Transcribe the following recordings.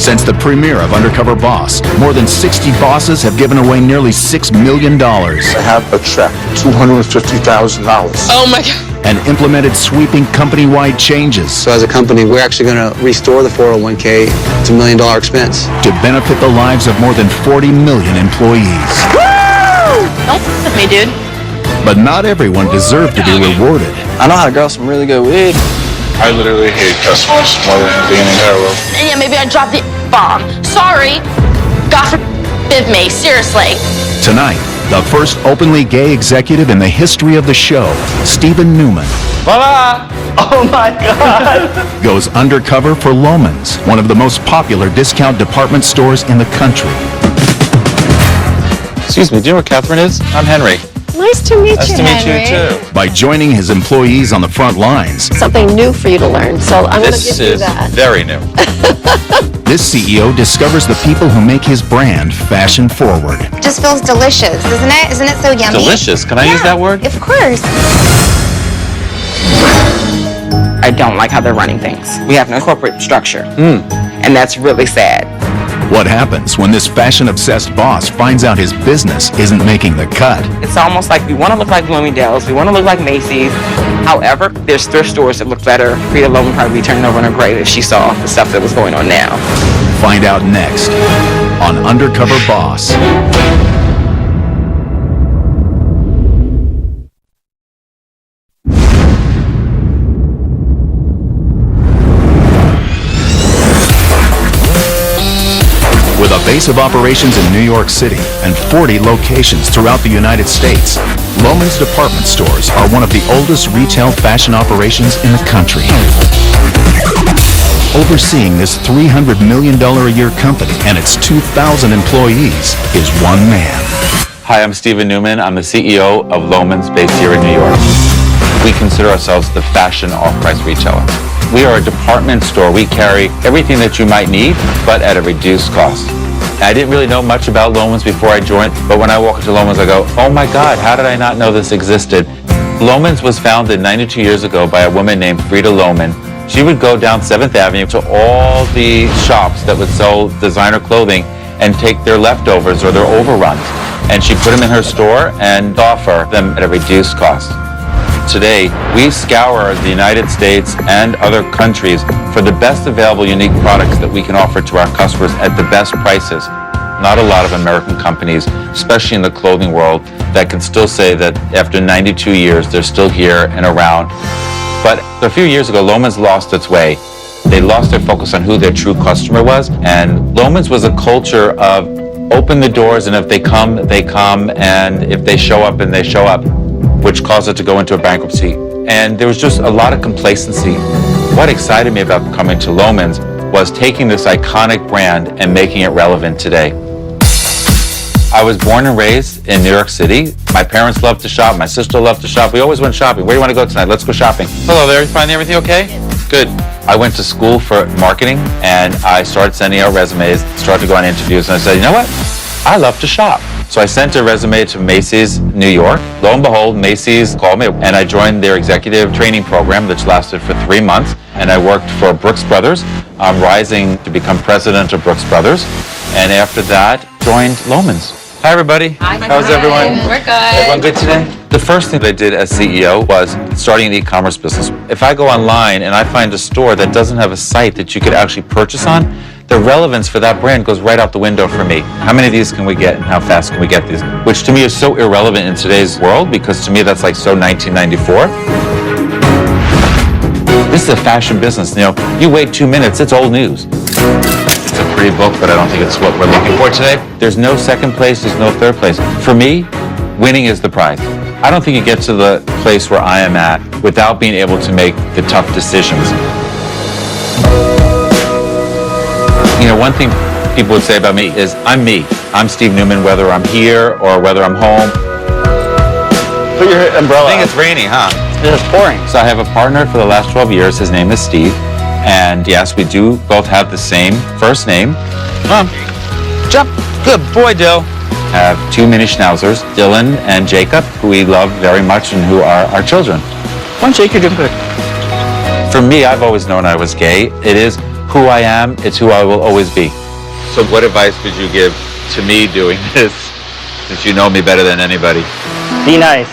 Since the premiere of Undercover Boss, more than 60 bosses have given away nearly $6 million. I have a check, $250,000. Oh my God. And implemented sweeping company-wide changes. So as a company, we're actually going to restore the 401k. It's $1 million expense. To benefit the lives of more than 40 million employees. Woo! Don't f with me, dude. But not everyone deserved to be rewarded. I know how to grow some really good weed. I literally hate customers more than being in Harrow. Yeah, maybe I dropped the bomb. Sorry. God forgive me, seriously. Tonight, the first openly gay executive in the history of the show, Stephen Newman. Voila! Oh my God! Goes undercover for Loehmann's, one of the most popular discount department stores in the country. Excuse me, do you know where Catherine is? I'm Henry. Nice to meet you, Henry. You too. By joining his employees on the front lines. Something new for you to learn, so I'm going to give you that. This is very new. This CEO discovers the people who make his brand fashion forward. Just feels delicious, isn't it? Isn't it so yummy? Delicious. Can I use that word? Of course. I don't like how they're running things. We have no corporate structure, and that's really sad. What happens when this fashion-obsessed boss finds out his business isn't making the cut? It's almost like we want to look like Bloomingdale's, we want to look like Macy's. However, there's thrift stores that look better. Frida Loehmann probably be turning over in her grave if she saw the stuff that was going on now. Find out next on Undercover Boss. With a base of operations in New York City and 40 locations throughout the United States, Loehmann's department stores are one of the oldest retail fashion operations in the country. Overseeing this $300 million a year company and its 2,000 employees is one man. Hi, I'm Stephen Newman. I'm the CEO of Loehmann's based here in New York. We consider ourselves the fashion off-price retailer. We are a department store. We carry everything that you might need, but at a reduced cost. I didn't really know much about Loehmann's before I joined, but when I walk into Loehmann's, I go, oh my God, how did I not know this existed? Loehmann's was founded 92 years ago by a woman named Frida Loehmann. She would go down 7th Avenue to all the shops that would sell designer clothing and take their leftovers or their overruns. And she put them in her store and offer them at a reduced cost. Today, we scour the United States and other countries for the best available unique products that we can offer to our customers at the best prices. Not a lot of American companies, especially in the clothing world, that can still say that after 92 years, they're still here and around. But a few years ago, Loehmann's lost its way. They lost their focus on who their true customer was, and Loehmann's was a culture of open the doors, and if they come, and if they show up, and they show up, which caused it to go into a bankruptcy. And there was just a lot of complacency. What excited me about coming to Loehmann's was taking this iconic brand and making it relevant today. I was born and raised in New York City. My parents loved to shop. My sister loved to shop. We always went shopping. Where do you want to go tonight? Let's go shopping. Hello there. You find everything okay? Good. I went to school for marketing, and I started sending out resumes, started to go on interviews, and I said, you know what? I love to shop. So I sent a resume to Macy's New York. Lo and behold, Macy's called me, and I joined their executive training program, which lasted for 3 months. And I worked for Brooks Brothers. I'm rising to become president of Brooks Brothers. And after that, joined Loehmann's. Hi, everybody. Hi. How's everyone? We're good. Everyone good today? The first thing that I did as CEO was starting an e-commerce business. If I go online and I find a store that doesn't have a site that you could actually purchase on, the relevance for that brand goes right out the window for me. How many of these can we get and how fast can we get these? Which to me is so irrelevant in today's world, because to me that's like so 1994. This is a fashion business. You know, you wait 2 minutes, it's old news. It's a pretty book, but I don't think it's what we're looking for today. There's no second place, there's no third place. For me, winning is the prize. I don't think you get to the place where I am at without being able to make the tough decisions. You know, one thing people would say about me is I'm me. I'm Steve Newman, whether I'm here or whether I'm home. Put your umbrella I think it's rainy, huh? It's pouring. So I have a partner for the last 12 years. His name is Steve. And yes, we do both have the same first name. Come on. Jump. Good boy, Dill. I have 2 mini schnauzers, Dylan and Jacob, who we love very much and who are our children. Come on, Jake, you're doing good. For me, I've always known I was gay. It is who I am. It's who I will always be. So what advice would you give to me doing this, since you know me better than anybody? Be nice.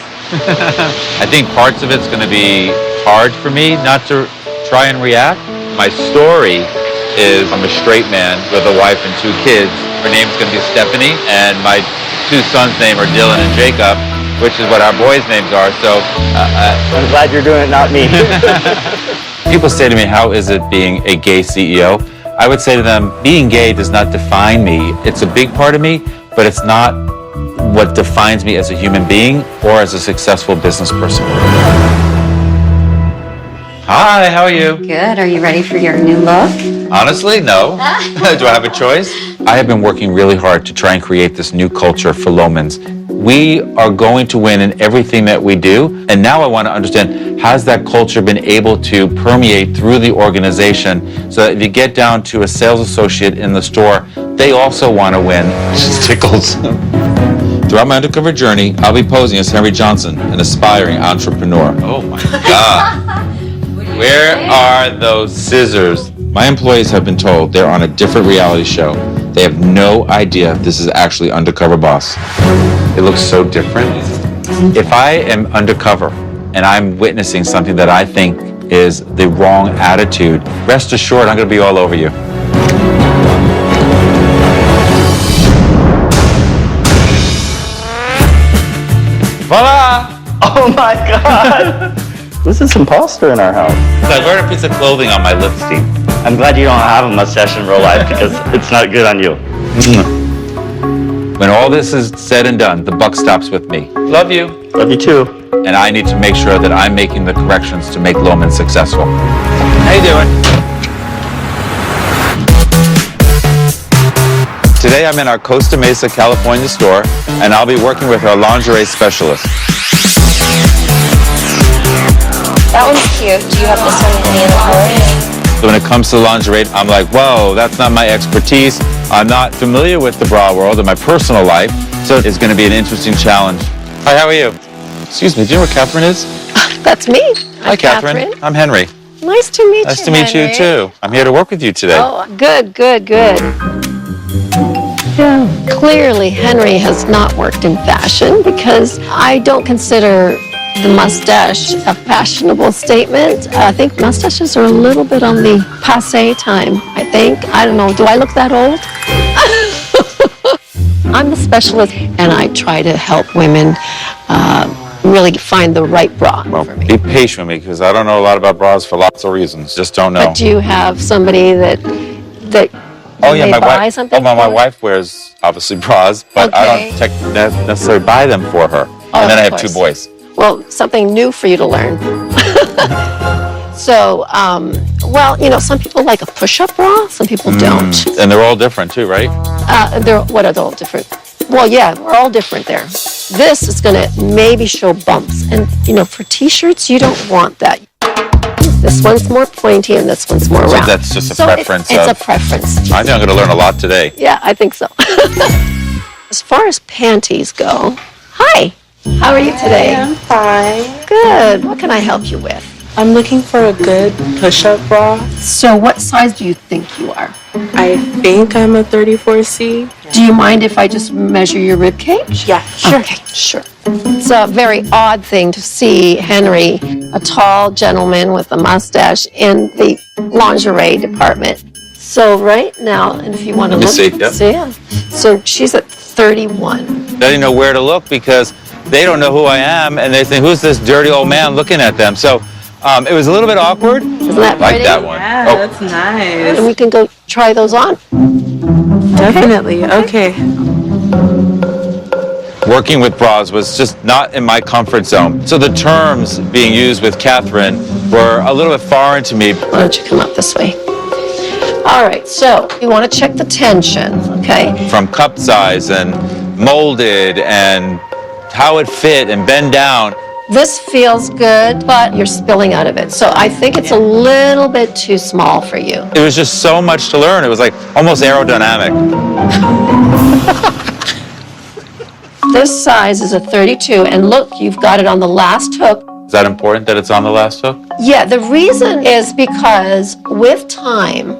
I think parts of it's going to be hard for me not to try and react. My story is I'm a straight man with a wife and 2 kids. Her name's going to be Stephanie, and my 2 sons' names are Dylan and Jacob, which is what our boys' names are. So I'm glad you're doing it, not me. people say to me, how is it being a gay CEO? I would say to them, being gay does not define me. It's a big part of me, but it's not what defines me as a human being or as a successful business person. Hi, how are you? Good. Are you ready for your new look? Honestly, no. Do I have a choice? I have been working really hard to try and create this new culture for Loehmann's. We are going to win in everything that we do, and now I want to understand, has that culture been able to permeate through the organization so that if you get down to a sales associate in the store, they also want to win. It just tickles. Throughout my undercover journey, I'll be posing as Henry Johnson, an aspiring entrepreneur. Oh my God. Where are those scissors? My employees have been told they're on a different reality show. They have no idea this is actually Undercover Boss. It looks so different. If I am undercover and I'm witnessing something that I think is the wrong attitude, rest assured I'm going to be all over you. Voila! Oh my God! Who's this imposter in our house? I wear a piece of clothing on my lipstick. I'm glad you don't have a mustache in real life because it's not good on you. When all this is said and done, the buck stops with me. Love you. Love you too. And I need to make sure that I'm making the corrections to make Loehmann successful. How you doing? Today I'm in our Costa Mesa, California store, and I'll be working with our lingerie specialist. That one's cute. Do you have this one in any other colors? So when it comes to lingerie, I'm like, whoa, that's not my expertise. I'm not familiar with the bra world in my personal life, so it's going to be an interesting challenge. Hi, how are you? Excuse me, do you know where Catherine is? That's me. Hi, Catherine. I'm Henry. Nice to meet you, Nice to meet you, Henry. too. I'm here to work with you today. Oh, good. Yeah, clearly Henry has not worked in fashion because I don't consider the mustache a fashionable statement. I think mustaches are a little bit on the passé time, I think. I don't know, do I look that old? I'm the specialist and I try to help women really find the right bra for me. Be patient with me because I don't know a lot about bras for lots of reasons. Just don't know. But do you have somebody that Oh yeah, my buy wife. something my for? wife wears obviously bras, but I Okay. don't necessarily buy them for her. And then I have 2 boys. Well, something new for you to learn. So, well, you know, some people like a push-up bra, some people don't. And they're all different too, right? What are they all different? Well, yeah, we're all different there. This is gonna maybe show bumps. And, you know, for t-shirts, you don't want that. This one's more pointy and this one's more So round. that's just a So preference. It's a preference. I think I'm going to learn a lot today. Yeah, I think so. As far as panties go, hi. How are you today? I'm fine. Good. What can I help you with? I'm looking for a good push-up bra. So what size do you think you are? I think I'm a 34C. Do you mind if I just measure your rib cage? Yeah, sure. Okay, sure. It's a very odd thing to see Henry, a tall gentleman with a mustache, in the lingerie department. So right now, and if you want to Let look, me see, yep. So she's at 31. They didn't know where to look because they don't know who I am, and they think, who's this dirty old man looking at them? So it was a little bit awkward. Isn't that Like pretty? that one. Yeah, that's nice. And we can go try those on. Definitely. Okay. Working with bras was just not in my comfort zone. So the terms being used with Catherine were a little bit foreign to me. Why don't you come up this way? All right, so you want to check the tension, okay? From cup size and molded and how it fit and bend down. This feels good, but you're spilling out of it. So I think it's a little bit too small for you. It was just so much to learn. It was like almost aerodynamic. This size is a 32, and look, you've got it on the last hook. Is that important that it's on the last hook? Yeah, the reason is because with time,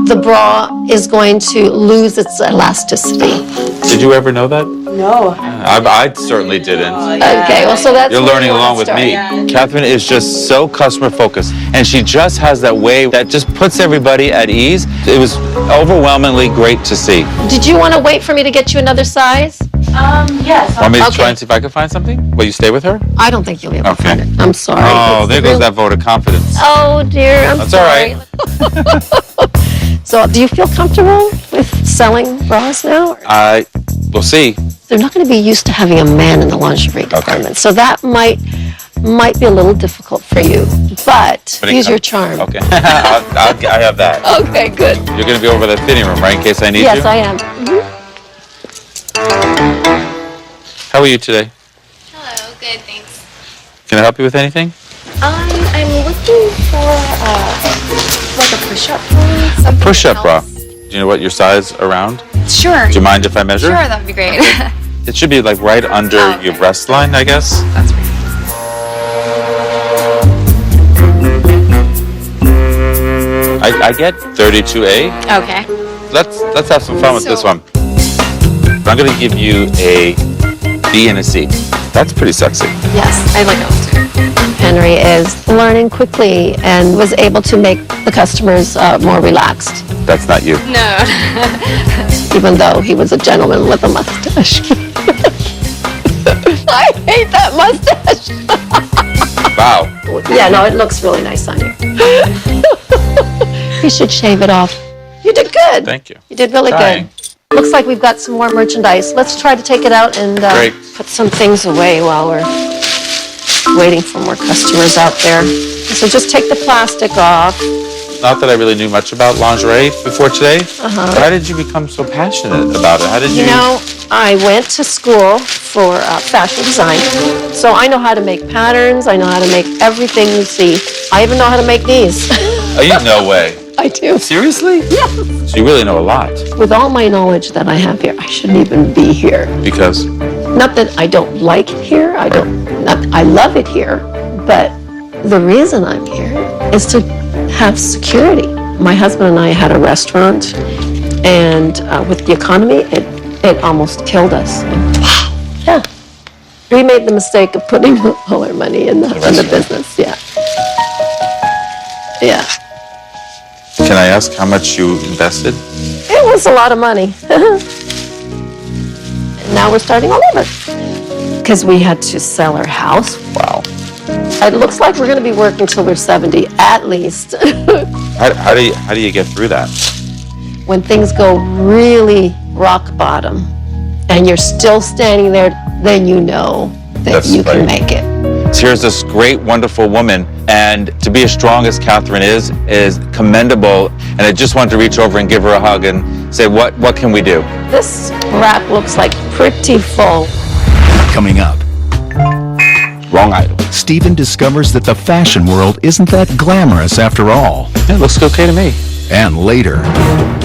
the bra is going to lose its elasticity. Did you ever know that? No. I certainly didn't. Okay, well, so that's You're where learning we along wanna with me. start. Catherine is just so customer focused, and she just has that way that just puts everybody at ease. It was overwhelmingly great to see. Did you want to wait for me to get you another size? Yes. Want me to Okay. try and see if I can find something? Will you stay with her? I don't think you'll be able to Okay. find it. I'm sorry. Oh, It's there goes real- that vote of confidence. Oh, dear, I'm That's all sorry. So, do you feel comfortable with selling bras now? We'll see. They're not going to be used to having a man in the lingerie department, so that might be a little difficult for you. But But it use your comes- charm. Okay. I have that. Okay, good. You're going to be over the fitting room, right, in case I need Yes, you? I am. How are you today? Hello, good, thanks. Can I help you with anything? I'm looking for like a push-up bra. A push-up bra. Do you know what your size around? Sure. Do you mind if I measure? Sure, that would be great. It should be like right under Oh, okay. your breast line, I guess. That's great. I get 32A. Okay. Let's have some fun with this So- one. I'm gonna give you a B and a C. That's pretty sexy. Yes, I like that one too. Henry is learning quickly and was able to make the customers more relaxed, That's not you. No. even though he was a gentleman with a mustache. I hate that mustache. Wow. Yeah, no, it looks really nice on you. You should shave it off. You did good. Thank you. You did really Trying. good. Looks like we've got some more merchandise. Let's try to take it out and Great. put some things away while we're waiting for more customers out there. So just take the plastic off. Not that I really knew much about lingerie before today. How did you become so passionate about it? How did you? You know, I went to school for fashion design, so I know how to make patterns. I know how to make everything you see. I even know how to make these. Oh, you no way. I do. Seriously? Yeah. So you really know a lot. With all my knowledge that I have here, I shouldn't even be here. Because Not that I don't like it here. I love it here, but the reason I'm here is to have security. My husband and I had a restaurant, and with the economy, it almost killed us. Yeah. We made the mistake of putting all our money in the business. Yeah. Yeah. can I ask how much you invested? It was a lot of money. And now we're starting all over. Because we had to sell our house. Wow. It looks like we're going to be working till we're 70, at least. How do you get through that? When things go really rock bottom and you're still standing there, then you know that That's you can right. make it. So here's this great, wonderful woman, and to be as strong as Catherine is commendable. And I just wanted to reach over and give her a hug and say, what can we do? This rack looks like pretty full. Coming up, Wrong idol. Stephen discovers that the fashion world isn't that glamorous after all. It looks okay to me. And later,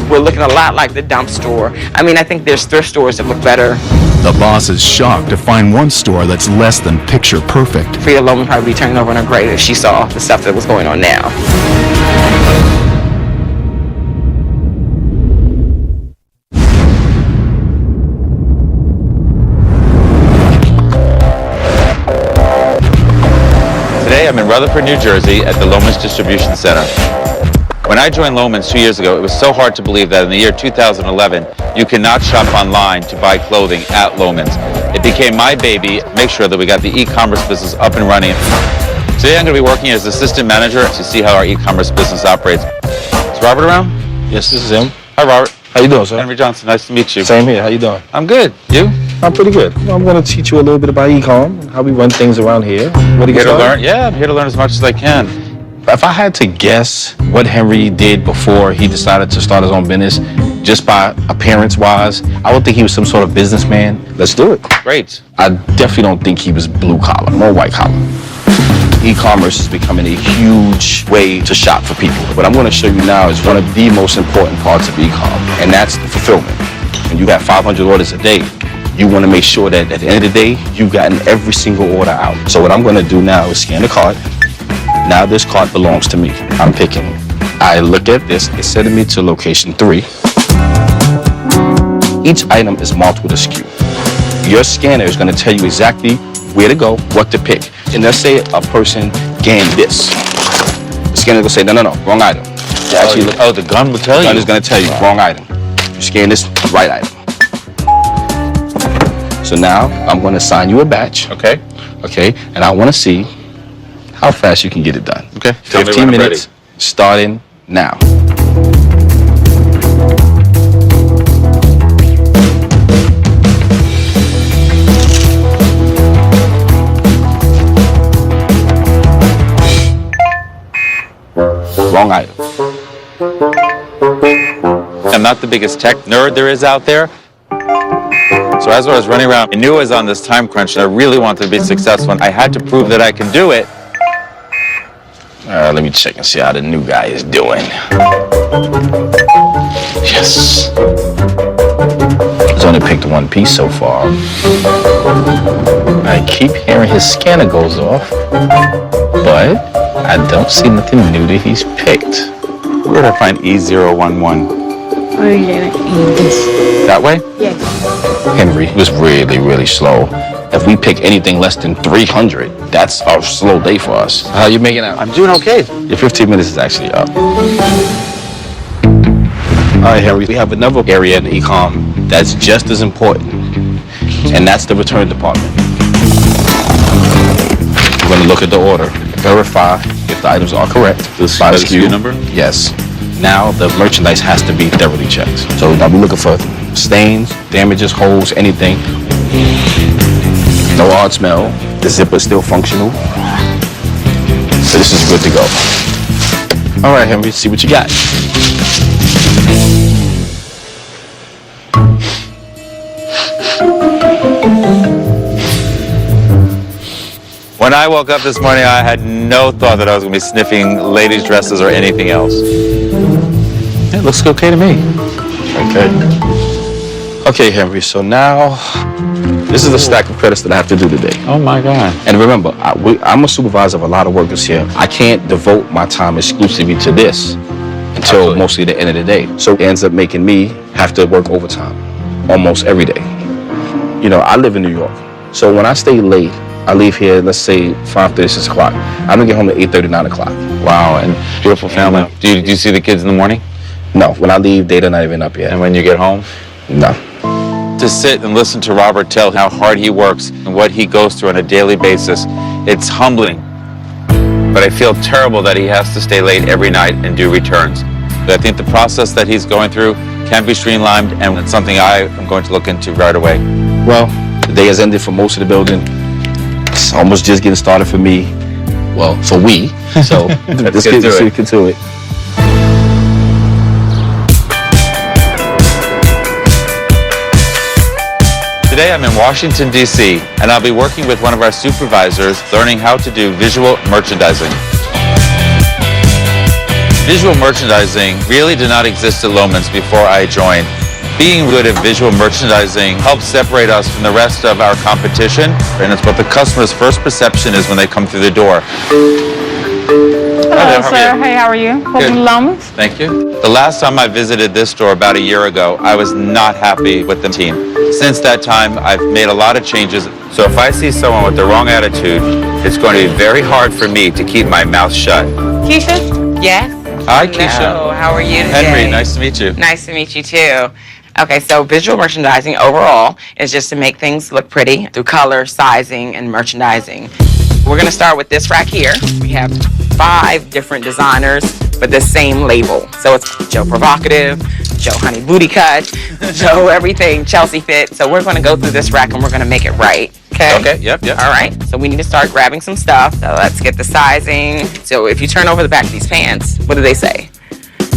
We're looking a lot like the dump store. I mean, I think there's thrift stores that look better. the boss is shocked to find one store that's less than picture perfect. Frida Loehmann probably be turning over in her grave if she saw the stuff that was going on now. Today I'm in Rutherford, New Jersey at the Loehmann's Distribution Center. When I joined Loehmann's 2 years ago, it was so hard to believe that in the year 2011, you cannot shop online to buy clothing at Loehmann's. It became my baby. Make sure that we got the e-commerce business up and running. Today I'm going to be working as assistant manager to see how our e-commerce business operates. Is Robert around? Yes, this is him. Hi, Robert. How you doing, sir? Henry Johnson, nice to meet you. Same here. How you doing? I'm good. You? I'm pretty good. I'm going to teach you a little bit about e-com, how we run things around here. What do you Here to started? learn? Yeah, I'm here to learn as much as I can. If I had to guess what Henry did before he decided to start his own business, just by appearance-wise, I would think he was some sort of businessman. Let's do it. Great. I definitely don't think he was blue-collar, more white-collar. E-commerce is becoming a huge way to shop for people. What I'm going to show you now is one of the most important parts of e-com, and that's the fulfillment. When you got 500 orders a day, you want to make sure that at the end of the day, you've gotten every single order out. So what I'm going to do now is scan the cart. Now this cart belongs to me. I'm picking I look at this, it's sending me to location 3. Each item is marked with a SKU. Your scanner is going to tell you exactly where to go, what to pick. And let's say a person scanned this. The scanner will say, no, wrong item. The gun will tell you. The gun is going to tell you, wrong item. You scan this, right item. So now I'm going to assign you a batch. Okay. Okay, and I want to see how fast you can get it done. Okay. 15 minutes, starting now. Wrong item. I'm not the biggest tech nerd there is out there. So as I was running around, I knew I was on this time crunch and I really wanted to be successful. I had to prove that I can do it. Let me check and see how the new guy is doing. Yes. He's only picked one piece so far. I keep hearing his scanner goes off, but I don't see nothing new that he's picked. Where did I find E011? Oh, yeah. That way? Yes. Henry was really slow. If we pick anything less than 300, that's a slow day for us. How you making out? I'm doing okay. Your 15 minutes is actually up. All right, Henry, we have another area in e-com that's just as important, and that's the return department. We're going to look at the order, verify if the items are correct. By the SKU number? Yes. Now the merchandise has to be thoroughly checked. So I'll be looking for stains, damages, holes, anything. No odd smell. The zipper is still functional. So this is good to go. All right, Henry, see what you got. When I woke up this morning, I had no thought that I was going to be sniffing ladies' dresses or anything else. It looks okay to me. Okay. Okay, Henry, so now this is a stack of credits that I have to do today. Oh my God. And remember, I'm a supervisor of a lot of workers here. I can't devote my time exclusively to this until mostly the end of the day. So it ends up making me have to work overtime almost every day. You know, I live in New York. So when I stay late, I leave here, let's say 5:30, 6 o'clock. I'm gonna get home at 8:30, 9 o'clock. Wow, and beautiful family. Do you see the kids in the morning? No, when I leave, they're not even up yet. And when you get home? No. To sit and listen to Robert tell how hard he works and what he goes through on a daily basis, it's humbling. But I feel terrible that he has to stay late every night and do returns. But I think the process that he's going through can be streamlined, and it's something I am going to look into right away. Well, the day has ended for most of the building. It's almost just getting started for me. Well, for we. So let's get to it. Today I'm in Washington, D.C., and I'll be working with one of our supervisors learning how to do visual merchandising. Visual merchandising really did not exist at Loehmann's before I joined. Being good at visual merchandising helps separate us from the rest of our competition, and it's what the customer's first perception is when they come through the door. Hello, sir. Hey, how are you? Welcome to Loehmann's. Thank you. The last time I visited this store about a year ago, I was not happy with the team. Since that time, I've made a lot of changes. So if I see someone with the wrong attitude, it's going to be very hard for me to keep my mouth shut. Keisha? Yes. Hi, Keisha. Hello. How are you today? Henry, nice to meet you. Nice to meet you too. Okay, so visual merchandising overall is just to make things look pretty through color, sizing, and merchandising. We're going to start with this rack here. We have 5 different designers, but the same label. So it's Joe Provocative, Joe Honey Booty Cut, Joe Everything, Chelsea Fit. So we're going to go through this rack and we're going to make it right. Okay? Okay, yep. All right, so we need to start grabbing some stuff. So let's get the sizing. So if you turn over the back of these pants, what do they say?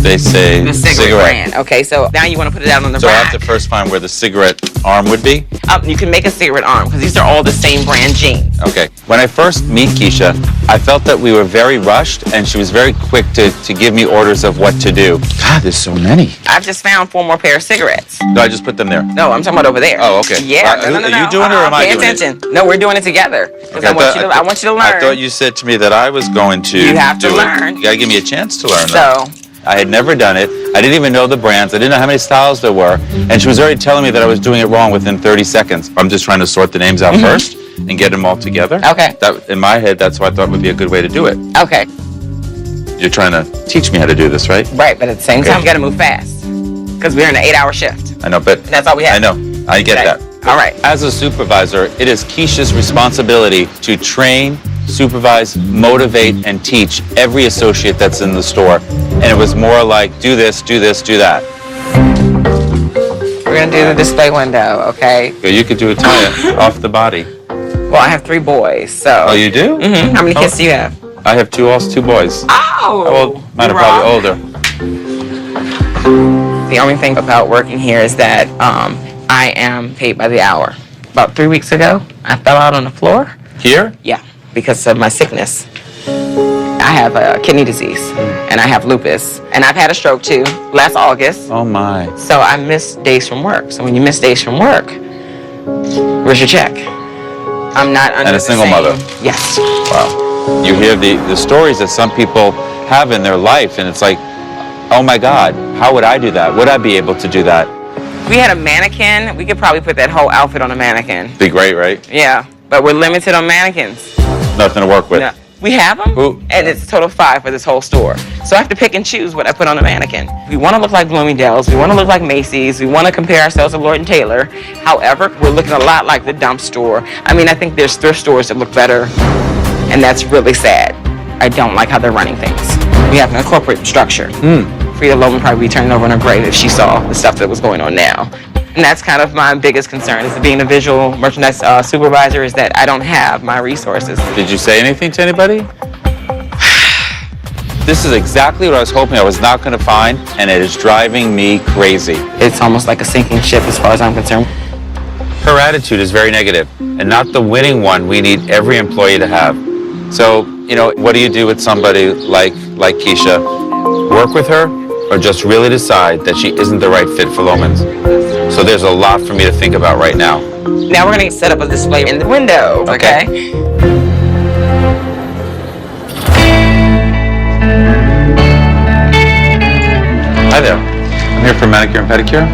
They say the cigarette brand. Okay, so now you want to put it out on the rack. So I have to first find where the cigarette arm would be? You can make a cigarette arm because these are all the same brand jeans. Okay. When I first meet Keisha, I felt that we were very rushed and she was very quick to give me orders of what to do. God, there's so many. I've just found 4 more pair of cigarettes. No, I just put them there. No, I'm talking about over there. Oh, okay. Yeah. No. Are you doing it or am I doing it? Pay attention. No, we're doing it together. Because I want you to learn. I thought you said to me that I was going to You have to learn. You got to give me a chance to learn. So, I had never done it. I didn't even know the brands. I didn't know how many styles there were. And she was already telling me that I was doing it wrong within 30 seconds. I'm just trying to sort the names out first and get them all together. Okay. That, in my head, that's what I thought would be a good way to do it. Okay. You're trying to teach me how to do this, right? Right, but at the same time, you got to move fast because we're in an 8-hour shift. I know, but That's all we have. I know. I get Okay. that. All right. As a supervisor, it is Keisha's responsibility to train, supervise, motivate, and teach every associate that's in the store. And it was more like, do this, do this, do that. We're going to do the display window, okay? You could do a tie off the body. Well, I have 3 boys, so. Oh, you do? Mm-hmm. How many kids do you have? I have 2 boys. Oh! Well, mine are probably older. The only thing about working here is that I am paid by the hour. About 3 weeks ago, I fell out on the floor. Here? Yeah, because of my sickness. I have kidney disease, and I have lupus, and I've had a stroke too, last August. Oh my. So I missed days from work. So when you miss days from work, where's your check? I'm not under And a the single same- mother. Yes. Wow. You hear the stories that some people have in their life, and it's like, oh my God, how would I do that? Would I be able to do that? If we had a mannequin, we could probably put that whole outfit on a mannequin. Be great, right? Yeah, but we're limited on mannequins. Nothing to work with. No. We have them, Who? and it's a total of 5 for this whole store. So I have to pick and choose what I put on a mannequin. We want to look like Bloomingdale's. We want to look like Macy's. We want to compare ourselves to Lord & Taylor. However, we're looking a lot like the dump store. I mean, I think there's thrift stores that look better, and that's really sad. I don't like how they're running things. We have a corporate structure. Frida Loehmann would probably be turning over in her grave if she saw the stuff that was going on now. And that's kind of my biggest concern, is being a visual merchandise supervisor, is that I don't have my resources. Did you say anything to anybody? This is exactly what I was hoping I was not going to find, and it is driving me crazy. It's almost like a sinking ship as far as I'm concerned. Her attitude is very negative, and not the winning one we need every employee to have. So, you know, what do you do with somebody like Keisha? Work with her, or just really decide that she isn't the right fit for Loehmann's? So there's a lot for me to think about right now. Now we're going to set up a display in the window, okay? Hi there. I'm here for manicure and pedicure.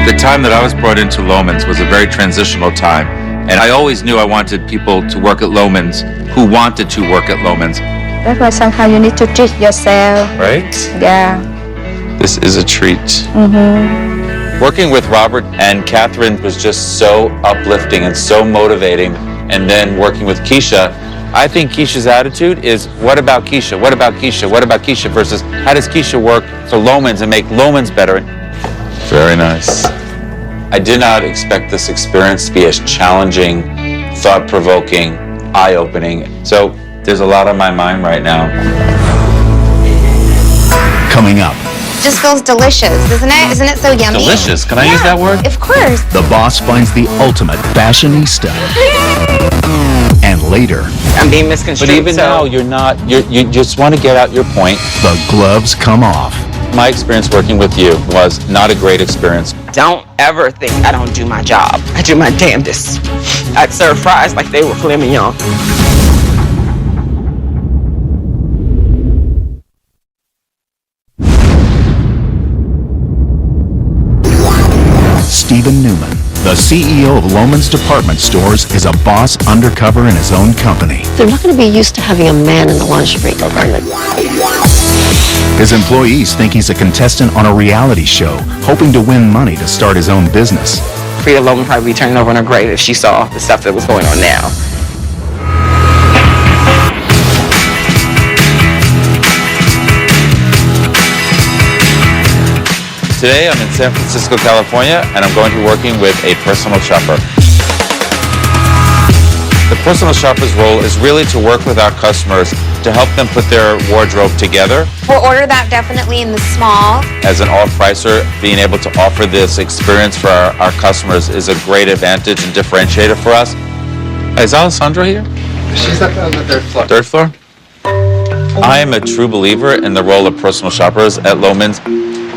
The time that I was brought into Loehmann's was a very transitional time, and I always knew I wanted people to work at Loehmann's who wanted to work at Loehmann's. That's why sometimes you need to treat yourself. Right? Yeah. This is a treat. Mm-hmm. Working with Robert and Catherine was just so uplifting and so motivating. And then working with Keisha, I think Keisha's attitude is, what about Keisha? What about Keisha? What about Keisha? Versus, how does Keisha work for Loehmann's and make Loehmann's better? Very nice. I did not expect this experience to be as challenging, thought-provoking, eye-opening. So there's a lot on my mind right now. Coming up, Just feels delicious, doesn't it? Isn't it so yummy? Delicious. Can I use that word? Of course. the boss finds the ultimate fashionista. And later, I'm being misconstrued. But even now, you're not, you just want to get out your point. the gloves come off. My experience working with you was not a great experience. Don't ever think I don't do my job. I do my damnedest. I'd serve fries like they were filet mignon. Stephen Newman, the CEO of Loehmann's department stores, is a boss undercover in his own company. They're not going to be used to having a man in the lingerie department. His employees think he's a contestant on a reality show, hoping to win money to start his own business. Frida Loehmann would probably be turning over in her grave if she saw the stuff that was going on now. Today, I'm in San Francisco, California, and I'm going to be working with a personal shopper. The personal shopper's role is really to work with our customers to help them put their wardrobe together. We'll order that definitely in the small. As an off-pricer, being able to offer this experience for our customers is a great advantage and differentiator for us. Is Alessandra here? She's up on the 3rd floor. 3rd floor? I am a true believer in the role of personal shoppers at Loehmann's.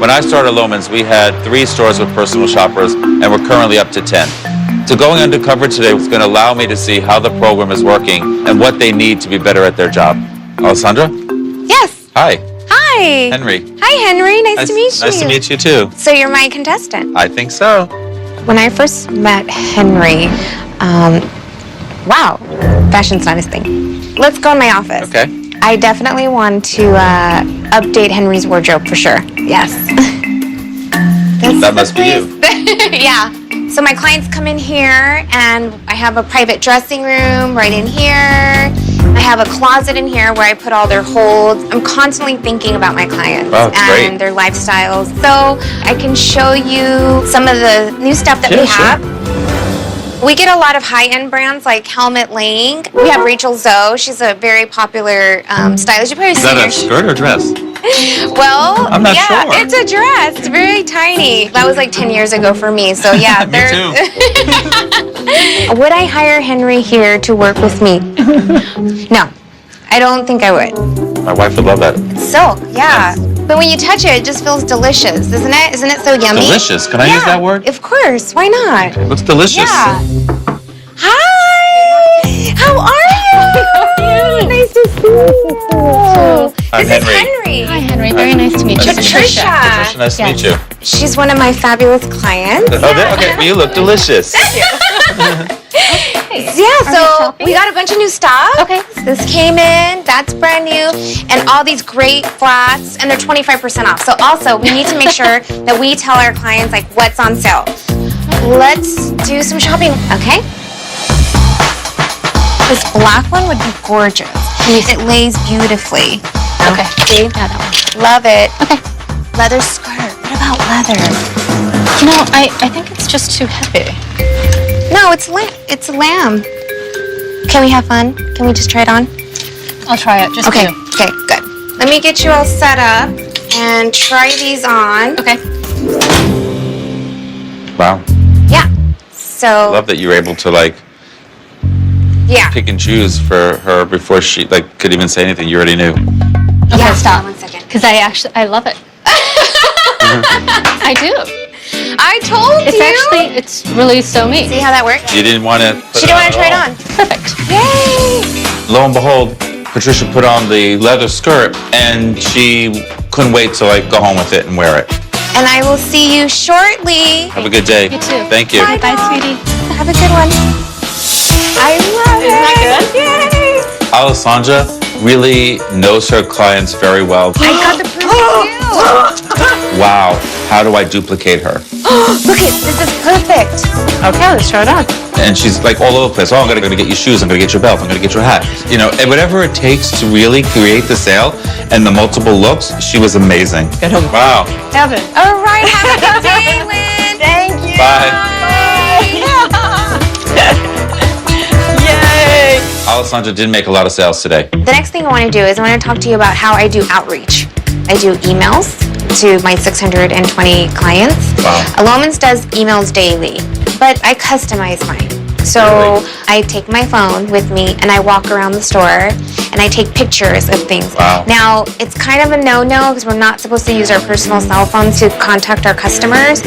When I started Loehmann's, we had 3 stores with personal shoppers, and we're currently up to 10. So going undercover today is going to allow me to see how the program is working and what they need to be better at their job. Alessandra? Yes. Hi, Hi. Henry. Hi, Henry. Nice to meet you. Nice to meet you too. So you're my contestant. I think so. When I first met Henry, wow, fashion's not his thing. Let's go in my office. Okay. I definitely want to update Henry's wardrobe for sure. Yes. That must be you. Yeah. So my clients come in here, and I have a private dressing room right in here. I have a closet in here where I put all their holds. I'm constantly thinking about my clients and their lifestyles. So I can show you some of the new stuff that we have. We get a lot of high-end brands like Helmet Lang. We have Rachel Zoe. She's a very popular stylist. You probably Is that a skirt or dress? Well, I'm not yeah, sure. it's a dress. It's very tiny. That was like 10 years ago for me. So yeah, Me too. Would I hire Henry here to work with me? No, I don't think I would. My wife would love that. It's silk, yeah. But when you touch it, it just feels delicious, isn't it? Isn't it so yummy? Delicious. Can I use that word? Of course. Why not? It looks delicious. Yeah. Hi. How are you? Nice to see you. I'm This Henry. is Henry. Hi, Henry. Very nice to meet you. Patricia. Patricia, nice to meet you. She's one of my fabulous clients. Oh, okay. Well, you look delicious. Yeah, so we got a bunch of new stuff. Okay. This came in, that's brand new, and all these great flats, and they're 25% off. So also, we need to make sure that we tell our clients like what's on sale. Let's do some shopping, okay? This black one would be gorgeous. It lays beautifully. Okay. See? Yeah, that one. Love it. Okay. Leather skirt. What about leather? You know, I think it's just too heavy. No, it's a lamb. Can we have fun? Can we just try it on? I'll try it. Just Okay. you. Okay, good. Let me get you all set up and try these on. Okay. Wow. Yeah. So. Love that you were able to like Yeah. pick and choose for her before she like could even say anything. You already knew. Okay, Yeah. stop. 1 second. Because I love it. I do. I told you. It's really so me. See how that works? You didn't want to. She didn't want to try it on. Perfect. Yay! Lo and behold, Patricia put on the leather skirt, and she couldn't wait to like go home with it and wear it. And I will see you shortly. Have a good day. You too. Thank you. Bye, sweetie. Have a good one. I love it. Isn't that good? Yay! Alessandra really knows her clients very well. I got the proof too. Wow, how do I duplicate her? Look it, this is perfect. Okay, let's try it on. And she's like all over the place. Oh, I'm gonna get you shoes. I'm gonna get your belt. I'm gonna get your hat. You know, and whatever it takes to really create the sale and the multiple looks, she was amazing. Good home. Wow. Have it. All right, have a good day, Lynn. Thank you. Bye. Yay. Alessandra did make a lot of sales today. The next thing I want to do is I want to talk to you about how I do outreach. I do emails to my 620 clients. Wow. Loehmann's does emails daily, but I customize mine. So Really? I take my phone with me and I walk around the store and I take pictures of things. Wow. Now, it's kind of a no-no because we're not supposed to use our personal cell phones to contact our customers,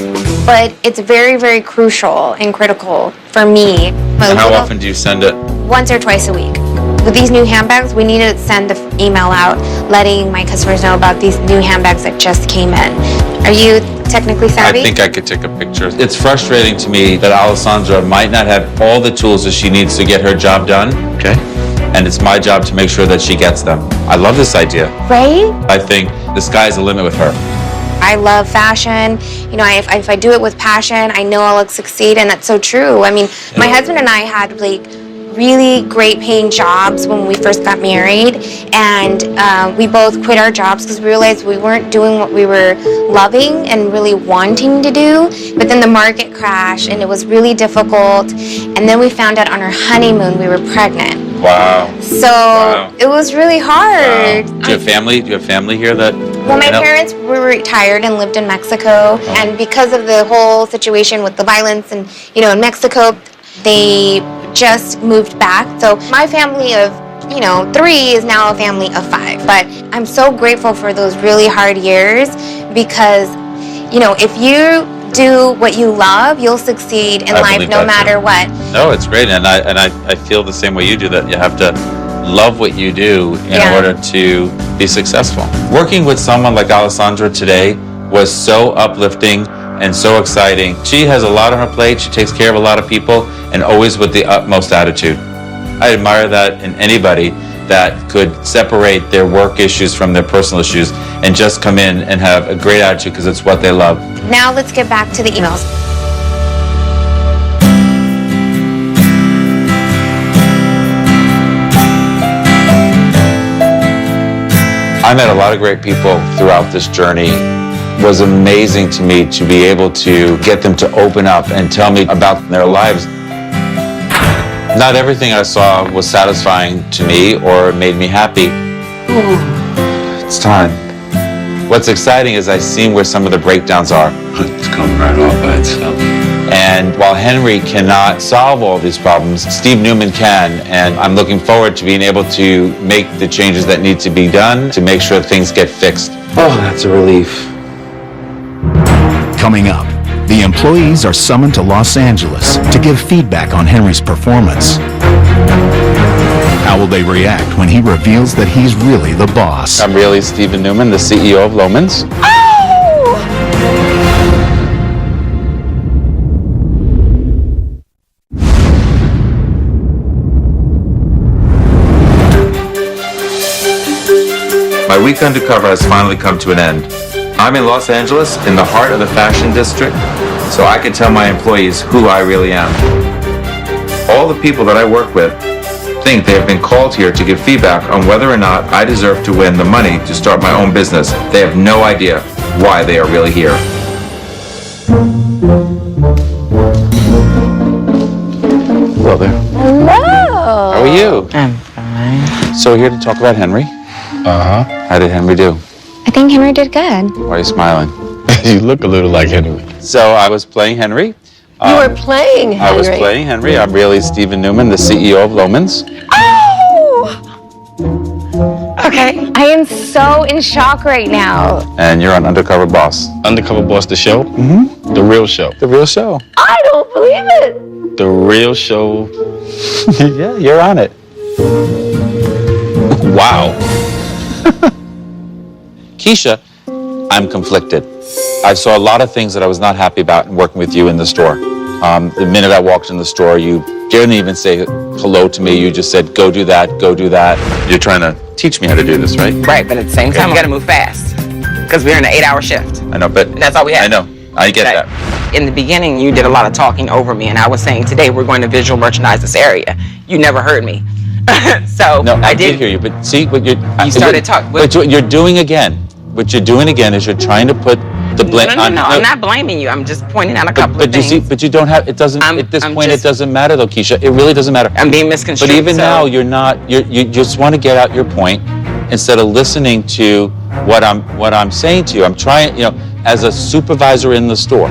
but it's very, very crucial and critical for me. And how often do you send it? Once or twice a week. With these new handbags, we need to send an email out letting my customers know about these new handbags that just came in. Are you technically savvy? I think I could take a picture. It's frustrating to me that Alessandra might not have all the tools that she needs to get her job done. Okay. And it's my job to make sure that she gets them. I love this idea. Right? I think the sky's the limit with her. I love fashion. You know, if I do it with passion, I know I'll succeed, and that's so true. I mean, my husband and I had like really great paying jobs when we first got married, and we both quit our jobs because we realized we weren't doing what we were loving and really wanting to do. But then the market crashed and it was really difficult, and then we found out on our honeymoon we were pregnant. Wow. So it was really hard. Do you have family? Do you have family here that? Well, my parents were retired and lived in Mexico, and because of the whole situation with the violence and, you know, in Mexico, they just moved back. So my family of, you know, 3 is now a family of 5. But I'm so grateful for those really hard years because, you know, if you do what you love, you'll succeed in life no matter what. No, it's great, and I feel the same way you do, that you have to love what you do in order to be successful. Working with someone like Alessandra today was so uplifting and so exciting. She has a lot on her plate, she takes care of a lot of people, and always with the utmost attitude. I admire that in anybody that could separate their work issues from their personal issues and just come in and have a great attitude because it's what they love. Now let's get back to the emails. I met a lot of great people throughout this journey. It was amazing to me to be able to get them to open up and tell me about their lives. Not everything I saw was satisfying to me or made me happy. It's time. What's exciting is I see where some of the breakdowns are. It's coming right off by itself. And while Henry cannot solve all these problems, Steve Loehmann can, and I'm looking forward to being able to make the changes that need to be done to make sure things get fixed. Oh, that's a relief. Coming up, the employees are summoned to Los Angeles to give feedback on Henry's performance. How will they react when he reveals that he's really the boss? I'm really Steve Loehmann, the CEO of Loehmann's. My week undercover has finally come to an end. I'm in Los Angeles, in the heart of the fashion district, so I can tell my employees who I really am. All the people that I work with think they have been called here to give feedback on whether or not I deserve to win the money to start my own business. They have no idea why they are really here. Hello there. Hello. How are you? I'm fine. So we're here to talk about Henry. How did Henry do? I think Henry did good. Why are you smiling? You look a little like Henry. So I was playing Henry. You were playing Henry. I was playing Henry. I'm really Steve Loehmann, the CEO of Loehmann's. Okay. I am so in shock right now. And you're on Undercover Boss. Undercover Boss, the show? Mm-hmm. The real show. The real show. I don't believe it. The real show. Yeah, you're on it. Wow. Keisha, I'm conflicted. I saw a lot of things that I was not happy about in working with you in the store. The minute I walked in the store, you didn't even say hello to me. You just said, go do that, go do that. You're trying to teach me how to do this, right? Right, but at the same time, you gotta move fast. Because we're in an 8-hour shift. I know, but... That's all we have. I know. I get that. In the beginning, you did a lot of talking over me, and I was saying, today we're going to visual merchandise this area. You never heard me. So, No, I did hear you, but see what you're... You started talking... What you're doing again, what you're doing again is you're trying to put the blame on... No, I'm not blaming you. I'm just pointing out a couple of things. But you don't have... It doesn't... At this point, it doesn't matter, though, Keisha. It really doesn't matter. I'm being misconstrued. But even now, you're not... You just want to get out your point instead of listening to what I'm saying to you. I'm trying, as a supervisor in the store,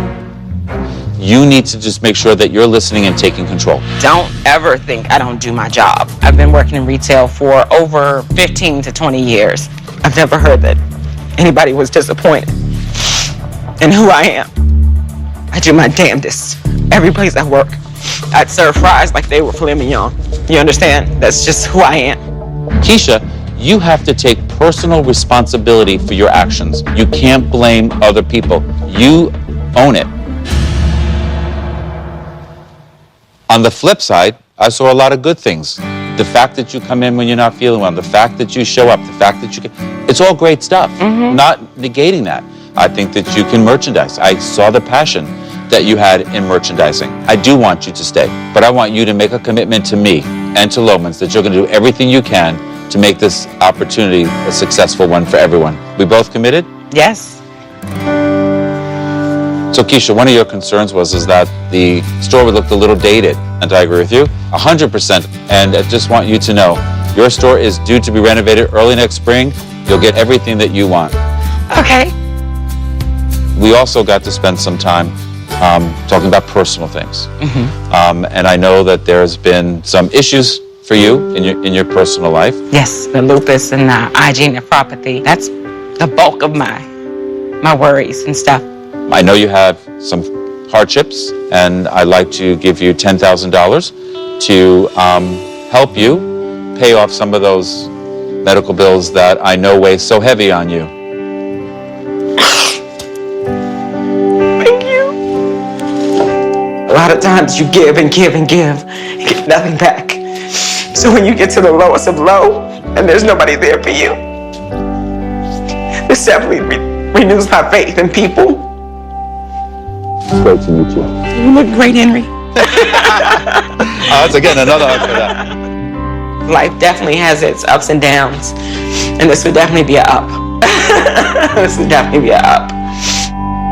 you need to just make sure that you're listening and taking control. Don't ever think I don't do my job. I've been working in retail for over 15 to 20 years. I've never heard that anybody was disappointed in who I am. I do my damnedest. Every place I work, I'd serve fries like they were filet mignon. You understand? That's just who I am. Keisha, you have to take personal responsibility for your actions. You can't blame other people. You own it. On the flip side, I saw a lot of good things. The fact that you come in when you're not feeling well, the fact that you show up, the fact that it's all great stuff. Not negating that. I think that you can merchandise. I saw the passion that you had in merchandising. I do want you to stay, but I want you to make a commitment to me and to Loehmann's that you're going to do everything you can to make this opportunity a successful one for everyone. We both committed? Yes. So Keisha, one of your concerns was that the store would look a little dated, and I agree with you 100%. And I just want you to know, your store is due to be renovated early next spring. You'll get everything that you want. Okay. We also got to spend some time talking about personal things, and I know that there's been some issues for you in your personal life. Yes, the lupus and the IgA nephropathy. That's the bulk of my worries and stuff. I know you have some hardships, and I'd like to give you $10,000 to help you pay off some of those medical bills that I know weigh so heavy on you. Thank you. A lot of times you give and give and give, you get nothing back. So when you get to the lowest of low, and there's nobody there for you, this definitely renews my faith in people. Great to meet you. You look great, Henry. That's again another hug for that. Life definitely has its ups and downs, and this would definitely be an up. This would definitely be an up.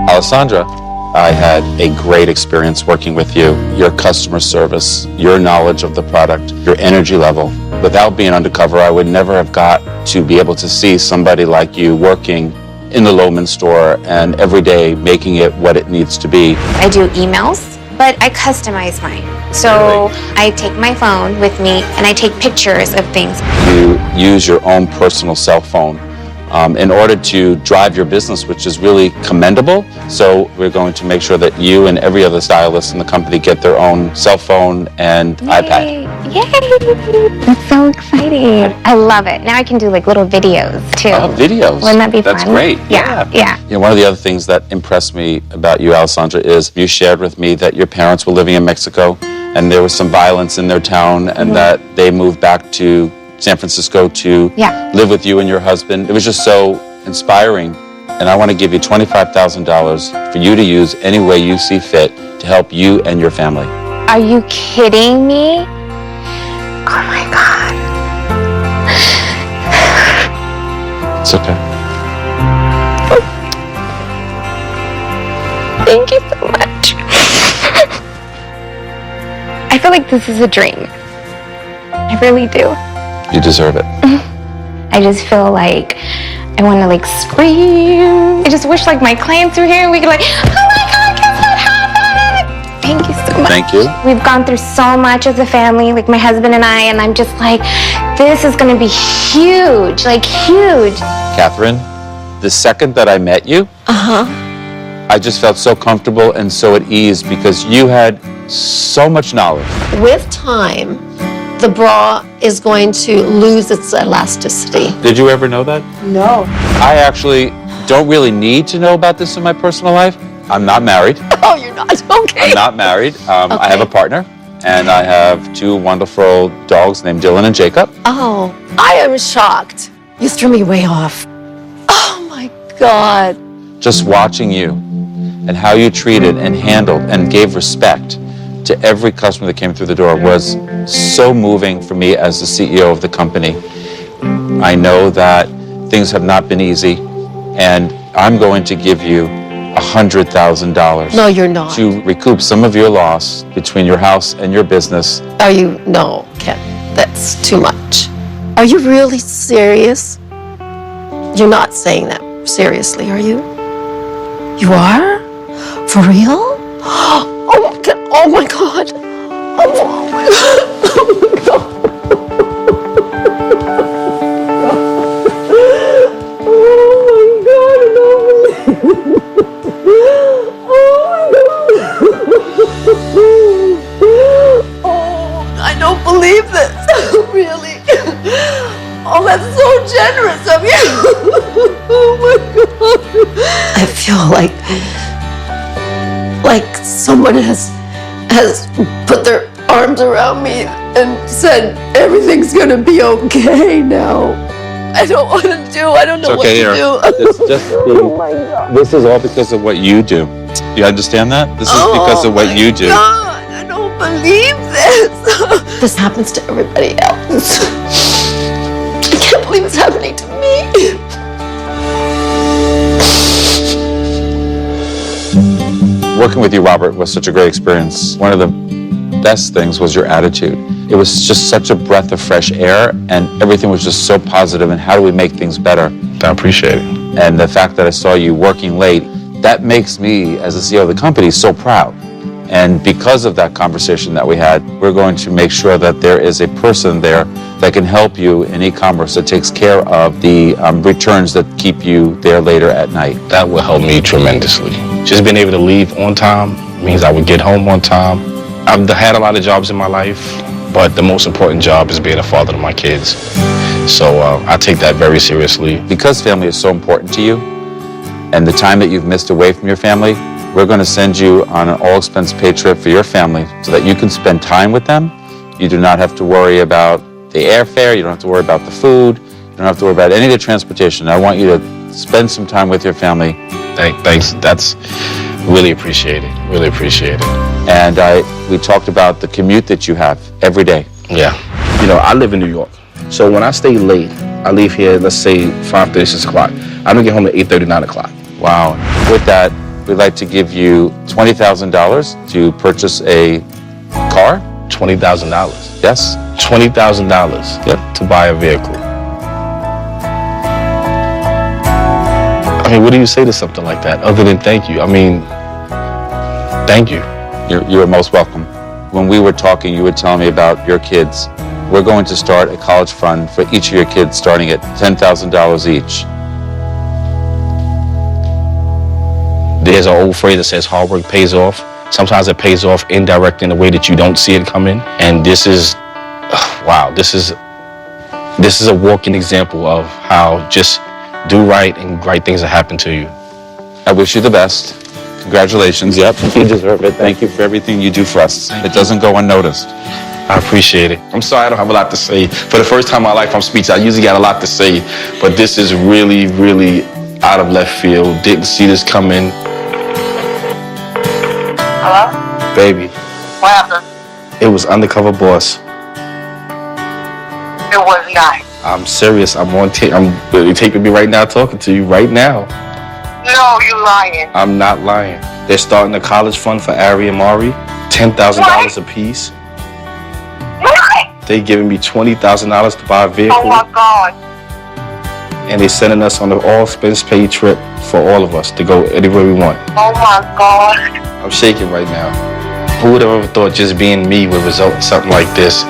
Alessandra, I had a great experience working with you. Your customer service, your knowledge of the product, your energy level. Without being undercover, I would never have got to be able to see somebody like you working in the Loehmann store and every day making it what it needs to be. I do emails, but I customize mine. So I take my phone with me and I take pictures of things. You use your own personal cell phone in order to drive your business, which is really commendable. So we're going to make sure that you and every other stylist in the company get their own cell phone and iPad. Yay! That's so exciting. I love it. Now I can do like little videos too. Oh, videos. Wouldn't that be fun? That's great. Yeah. You know, one of the other things that impressed me about you, Alessandra, is you shared with me that your parents were living in Mexico and there was some violence in their town and that they moved back to San Francisco to live with you and your husband. It was just so inspiring. And I want to give you $25,000 for you to use any way you see fit to help you and your family. Are you kidding me? Oh my God. It's okay. Thank you so much. I feel like this is a dream. I really do. You deserve it. I just feel like I want to like scream. I just wish like my clients were here and we could like, oh my God, guess what happened? Thank you so much. Thank you. We've gone through so much as a family, like my husband and I, and I'm just like, this is going to be huge, like huge. Catherine, the second that I met you, I just felt so comfortable and so at ease because you had so much knowledge. With time, the bra is going to lose its elasticity. Did you ever know that? No. I actually don't really need to know about this in my personal life. I'm not married. Oh, you're not? Okay. I'm not married. I have a partner, and I have two wonderful dogs named Dylan and Jacob. Oh, I am shocked. You threw me way off. Oh my God. Just watching you and how you treated and handled and gave respect to every customer that came through the door was so moving for me as the CEO of the company. I know that things have not been easy, and I'm going to give you $100,000. No, you're not. To recoup some of your loss between your house and your business. Are you? No, Ken, that's too much. Are you really serious? You're not saying that seriously, are you? You are? For real? Oh my God. Oh my God. Oh my God. I don't believe this. Really? Oh, that's so generous of you. Oh my God. I feel like someone has put their arms around me and said everything's gonna be okay now. I don't want to do. I don't know what to do. It's just oh my God. This is all because of what you do. You understand that? This is because of what you do. God, I don't believe this. This happens to everybody else. I can't believe it's happening to me. Working with you, Robert, was such a great experience. One of the best things was your attitude. It was just such a breath of fresh air, and everything was just so positive, and how do we make things better? I appreciate it. And the fact that I saw you working late, that makes me, as the CEO of the company, so proud. And because of that conversation that we had, we're going to make sure that there is a person there that can help you in e-commerce that takes care of the returns that keep you there later at night. That will help me tremendously. Just being able to leave on time means I would get home on time. I've had a lot of jobs in my life, but the most important job is being a father to my kids. So I take that very seriously. Because family is so important to you, and the time that you've missed away from your family, we're going to send you on an all-expense-paid trip for your family so that you can spend time with them. You do not have to worry about the airfare. You don't have to worry about the food. You don't have to worry about any of the transportation. I want you to spend some time with your family. Thanks. That's really appreciated. Really appreciated. And we talked about the commute that you have every day. Yeah. You know, I live in New York. So when I stay late, I leave here, let's say 5:30, 6 o'clock. I don't get home at 8:30, 9 o'clock. Wow. With that, we'd like to give you $20,000 to purchase a car. $20,000? Yes. $20,000 to buy a vehicle. I mean, what do you say to something like that other than thank you? I mean, thank you. You're most welcome. When we were talking, you were telling me about your kids. We're going to start a college fund for each of your kids starting at $10,000 each. There's an old phrase that says hard work pays off. Sometimes it pays off indirect in a way that you don't see it coming. And this is, wow, this is a walking example of how just do right and right things will happen to you. I wish you the best. Congratulations. Yep, you deserve it. Thank you for everything you do for us. It doesn't go unnoticed. I appreciate it. I'm sorry I don't have a lot to say. For the first time in my life I'm speechless. I usually got a lot to say, but this is really, really out of left field. Didn't see this coming. Hello? Baby. What happened? It was Undercover Boss. It was not. I'm serious. I'm on tape. I'm literally taping me right now, talking to you right now. No, you lying. I'm not lying. They're starting a college fund for Ari and Mari. $10,000 a piece. What? They giving me $20,000 to buy a vehicle. Oh my God. And they're sending us on an all-expense-paid trip for all of us to go anywhere we want. Oh my God. I'm shaking right now. Who would have ever thought just being me would result in something like this?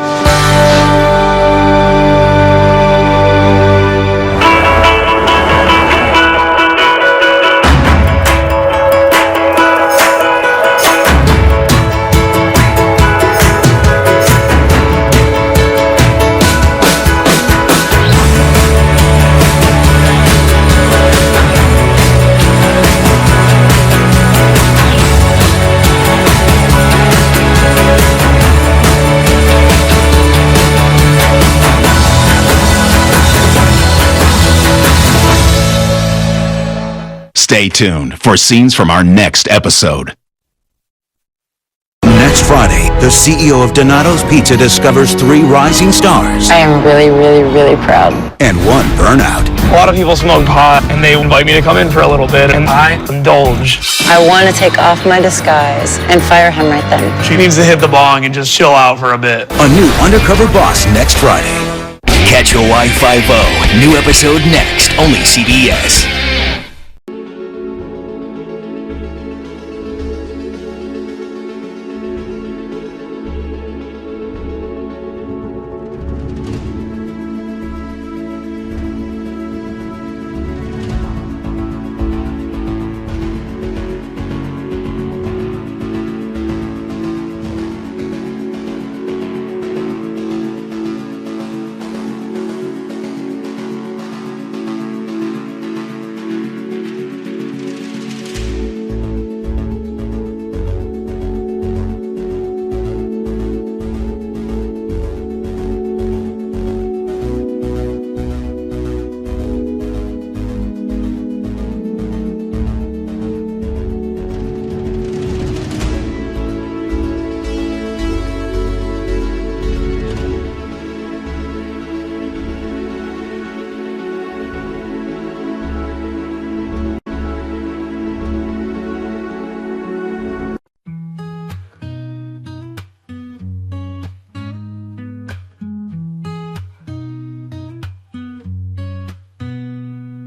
Stay tuned for scenes from our next episode. Next Friday, the CEO of Donato's Pizza discovers 3 rising stars I am really, really, really proud. and 1 burnout. A lot of people smoke pot, and they invite me to come in for a little bit, and I indulge. I want to take off my disguise and fire him right then. She needs to hit the bong and just chill out for a bit. A new Undercover Boss next Friday. Catch Hawaii 5-0. New episode next, only CBS.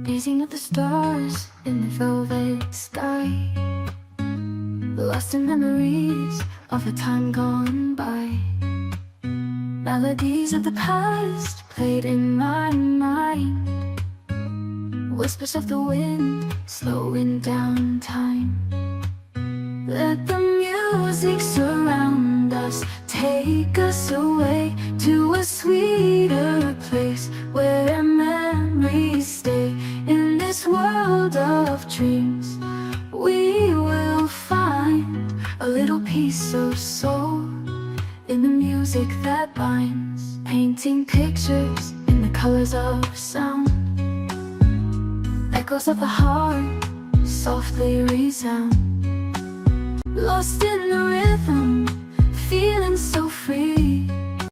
Gazing at the stars in the velvet sky, lost in memories of a time gone by. Melodies of the past played in my mind, whispers of the wind slowing down time. Let the music music surround us, take us away to a sweeter place where memories stay. In this world of dreams, we will find a little piece of soul in the music that binds, painting pictures in the colors of sound. Echoes of the heart softly resound, lost in the rhythm, feeling so free.